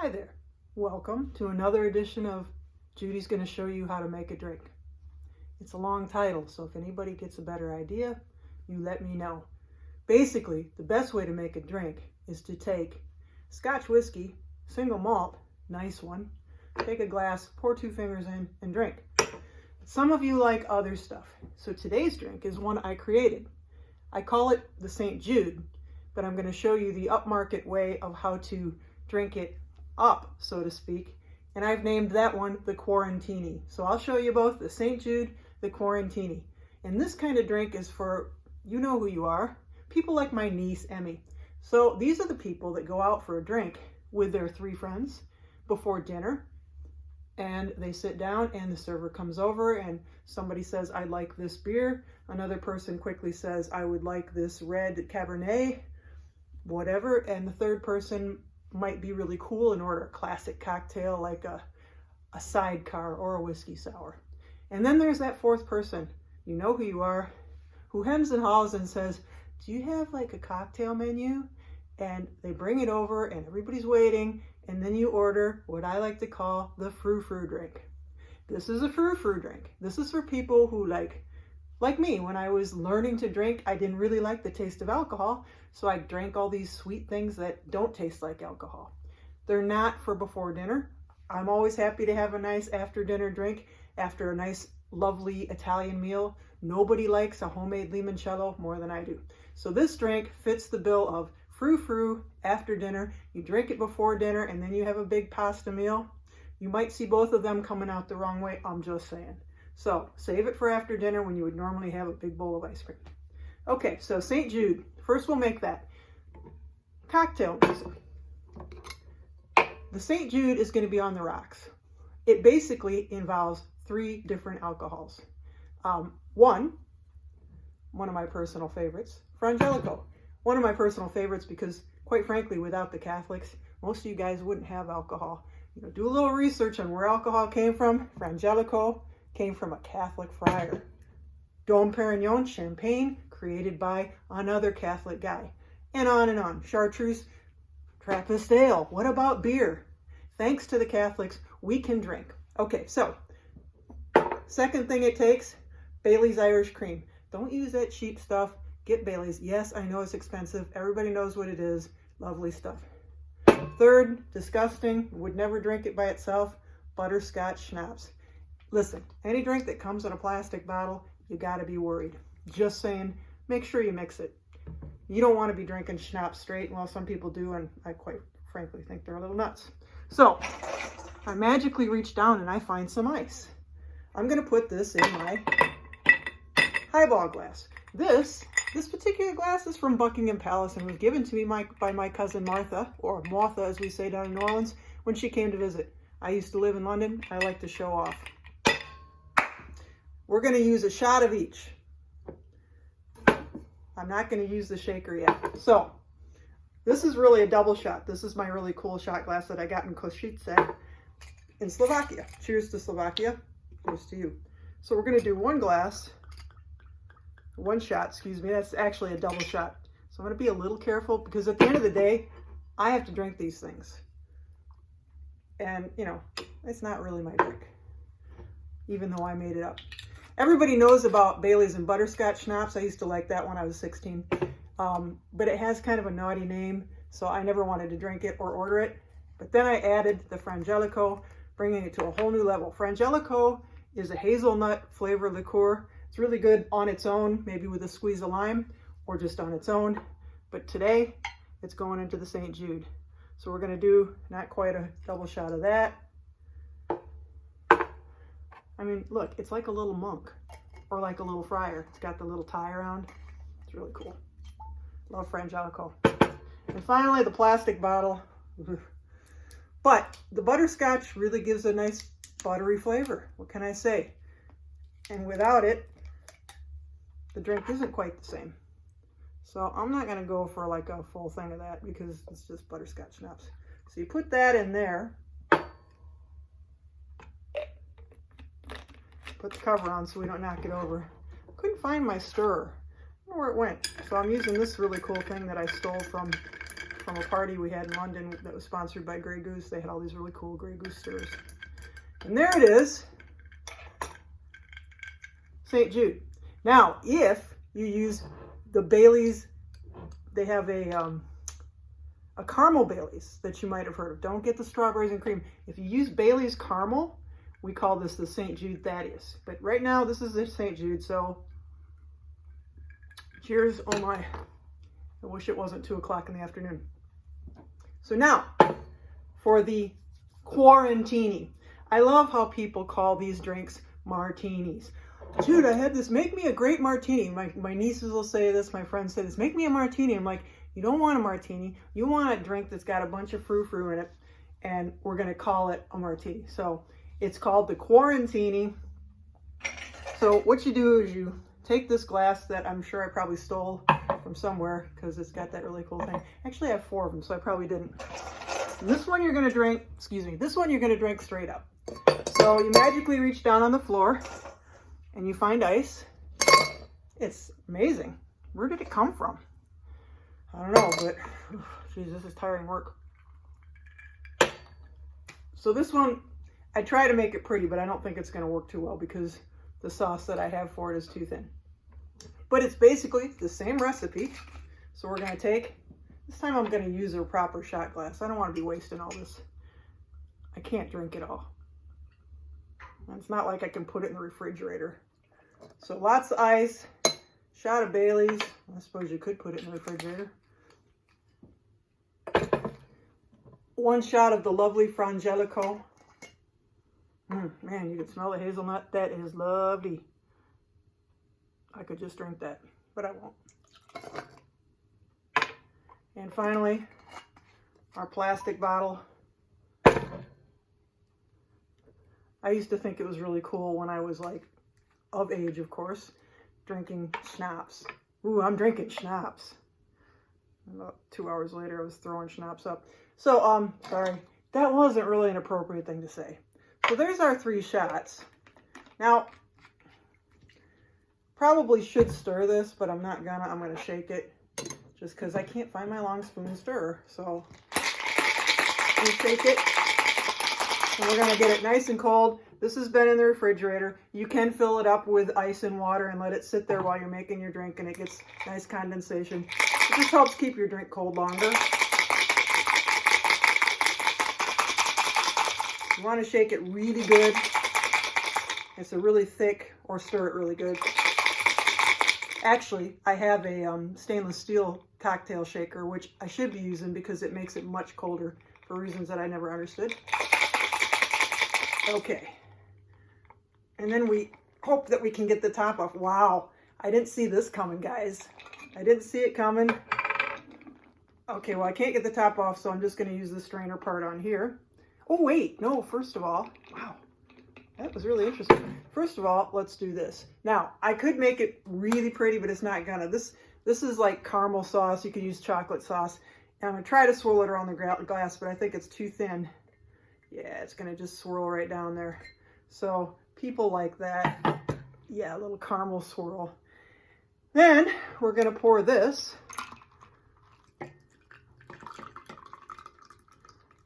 Hi there. Welcome to another edition of Judy's going to show you how to make a drink. It's a long title, so if anybody gets a better idea, you let me know. Basically, the best way to make a drink is to take Scotch whiskey, single malt, nice one, take a glass, pour 2 fingers in, and drink. Some of you like other stuff, so today's drink is one I created. I call it the St. Jude, but I'm going to show you the upmarket way of how to drink it up, so to speak, and I've named that one the Quarantini. So I'll show you both the St. Jude, the Quarantini. And this kind of drink is for, you know who you are, people like my niece, Emmy. So these are the people that go out for a drink with their 3 friends before dinner, and they sit down and the server comes over and somebody says, "I'd like this beer." Another person quickly says, "I would like this red Cabernet," whatever, and the third person might be really cool and order a classic cocktail like a sidecar or a whiskey sour. And then there's that 4th person, you know who you are, who hems and haws and says, "Do you have like a cocktail menu?" And they bring it over and everybody's waiting, and then you order what I like to call the frou-frou drink. This is a frou-frou drink. This is for people who like me. When I was learning to drink, I didn't really like the taste of alcohol, so I drank all these sweet things that don't taste like alcohol. They're not for before dinner. I'm always happy to have a nice after dinner drink after a nice lovely Italian meal. Nobody likes a homemade limoncello more than I do. So this drink fits the bill of frou-frou after dinner. You drink it before dinner and then you have a big pasta meal. You might see both of them coming out the wrong way, I'm just saying. So save it for after dinner when you would normally have a big bowl of ice cream. Okay, so St. Jude. First we'll make that cocktail mix. The St. Jude is going to be on the rocks. It basically involves 3 different alcohols. One of my personal favorites, Frangelico. One of my personal favorites because, quite frankly, without the Catholics, most of you guys wouldn't have alcohol. You know, do a little research on where alcohol came from. Frangelico came from a Catholic friar. Dom Perignon, champagne, created by another Catholic guy. And on and on. Chartreuse, Trappist ale. What about beer? Thanks to the Catholics, we can drink. Okay, so, second thing it takes, Bailey's Irish Cream. Don't use that cheap stuff. Get Bailey's. Yes, I know it's expensive. Everybody knows what it is. Lovely stuff. Third, disgusting, would never drink it by itself, butterscotch schnapps. Listen, any drink that comes in a plastic bottle, you gotta be worried. Just saying, make sure you mix it. You don't want to be drinking schnapps straight. Well, some people do, and I quite frankly think they're a little nuts. So, I magically reach down and I find some ice. I'm gonna put this in my highball glass. This particular glass is from Buckingham Palace and was given to me by my cousin Martha, or Martha as we say down in New Orleans, when she came to visit. I used to live in London. I like to show off. We're going to use a shot of each. I'm not going to use the shaker yet. So, this is really a double shot. This is my really cool shot glass that I got in Košice in Slovakia. Cheers to Slovakia. Cheers to you. So we're going to do one shot, excuse me. That's actually a double shot. So I'm going to be a little careful because at the end of the day, I have to drink these things. And, you know, it's not really my drink, even though I made it up. Everybody knows about Bailey's and butterscotch schnapps. I used to like that when I was 16. But it has kind of a naughty name, so I never wanted to drink it or order it. But then I added the Frangelico, bringing it to a whole new level. Frangelico is a hazelnut flavor liqueur. It's really good on its own, maybe with a squeeze of lime, or just on its own. But today, it's going into the St. Jude. So we're going to do not quite a double shot of that. I mean, look, it's like a little monk or like a little friar. It's got the little tie around. It's really cool. Love Frangelico. And finally, the plastic bottle. But the butterscotch really gives a nice buttery flavor. What can I say? And without it, the drink isn't quite the same. So I'm not going to go for like a full thing of that because it's just butterscotch schnapps. So you put that in there. Put the cover on so we don't knock it over. Couldn't find my stirrer. I don't know where it went. So I'm using this really cool thing that I stole from from a party we had in London that was sponsored by Grey Goose. They had all these really cool Grey Goose stirrers. And there it is, St. Jude. Now, if you use the Baileys, they have a caramel Baileys that you might have heard of. Don't get the strawberries and cream. If you use Baileys caramel, we call this the St. Jude Thaddeus. But right now, this is the St. Jude, so cheers. Oh my, I wish it wasn't 2 o'clock in the afternoon. So now, for the Quarantini. I love how people call these drinks martinis. Jude, I had this, make me a great martini. My nieces will say this, my friends say this, make me a martini. I'm like, you don't want a martini. You want a drink that's got a bunch of frou-frou in it, and we're going to call it a martini. So it's called the Quarantini. So what you do is you take this glass that I'm sure I probably stole from somewhere because it's got that really cool thing. Actually, I have 4 of them, so I probably didn't. And this one you're going to drink, this one you're going to drink straight up. So you magically reach down on the floor and you find ice. It's amazing. Where did it come from? I don't know, but geez, this is tiring work. So this one, I try to make it pretty, but I don't think it's going to work too well because the sauce that I have for it is too thin. But it's basically the same recipe. So we're going to take, this time I'm going to use a proper shot glass. I don't want to be wasting all this. I can't drink it all. And it's not like I can put it in the refrigerator. So lots of ice, shot of Baileys. I suppose you could put it in the refrigerator. 1 shot of the lovely Frangelico. Man, you can smell the hazelnut. That is lovely. I could just drink that, but I won't. And finally, our plastic bottle. I used to think it was really cool when I was like of age, of course, drinking schnapps. Ooh, I'm drinking schnapps. About 2 hours later, I was throwing schnapps up. So, sorry, that wasn't really an appropriate thing to say. So there's our 3 shots. Now, probably should stir this, but I'm not gonna. I'm gonna shake it just because I can't find my long spoon stirrer. So, we shake it. And we're going to get it nice and cold. This has been in the refrigerator. You can fill it up with ice and water and let it sit there while you're making your drink and it gets nice condensation. It just helps keep your drink cold longer. You want to shake it really good. It's a really thick, or stir it really good. Actually, I have a stainless steel cocktail shaker, which I should be using because it makes it much colder for reasons that I never understood. Okay, and then we hope that we can get the top off. Wow, I didn't see this coming, guys. I didn't see it coming. Okay, well, I can't get the top off, so I'm just going to use the strainer part on here. Oh, wait, no, first of all, wow, that was really interesting. First of all, let's do this. Now, I could make it really pretty, but it's not gonna. This is like caramel sauce. You could use chocolate sauce. And I'm going to try to swirl it around the glass, but I think it's too thin. Yeah, it's going to just swirl right down there. So people like that. Yeah, a little caramel swirl. Then we're going to pour this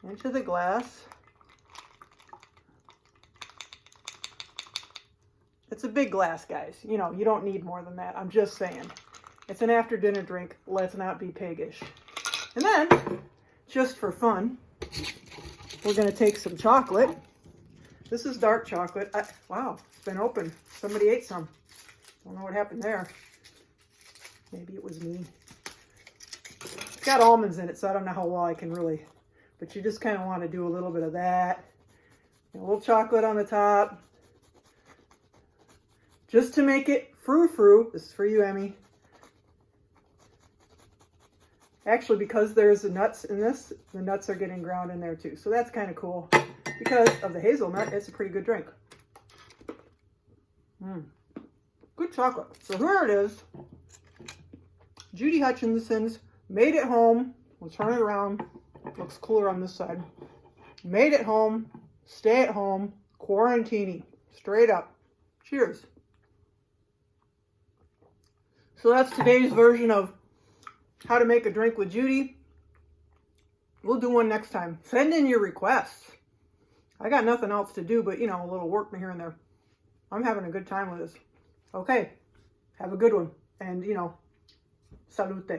into the glass. It's a big glass, guys. You know, you don't need more than that. I'm just saying. It's an after dinner drink. Let's not be piggish. And then, just for fun, we're going to take some chocolate. This is dark chocolate. Wow, it's been open. Somebody ate some. Don't know what happened there. Maybe it was me. It's got almonds in it, so I don't know how well I can really. But you just kind of want to do a little bit of that. And a little chocolate on the top. Just to make it frou-frou. This is for you, Emmy. Actually, because there's the nuts in this, the nuts are getting ground in there too. So that's kind of cool. Because of the hazelnut, it's a pretty good drink. Good chocolate. So here it is. Judy Hutchinson's Made at Home. We'll turn it around. Looks cooler on this side. Made at home, stay at home, Quarantini. Straight up. Cheers. So that's today's version of how to make a drink with Judy. We'll do one next time. Send in your requests. I got nothing else to do but, you know, a little work here and there. I'm having a good time with this. Okay. Have a good one. And, you know, salute.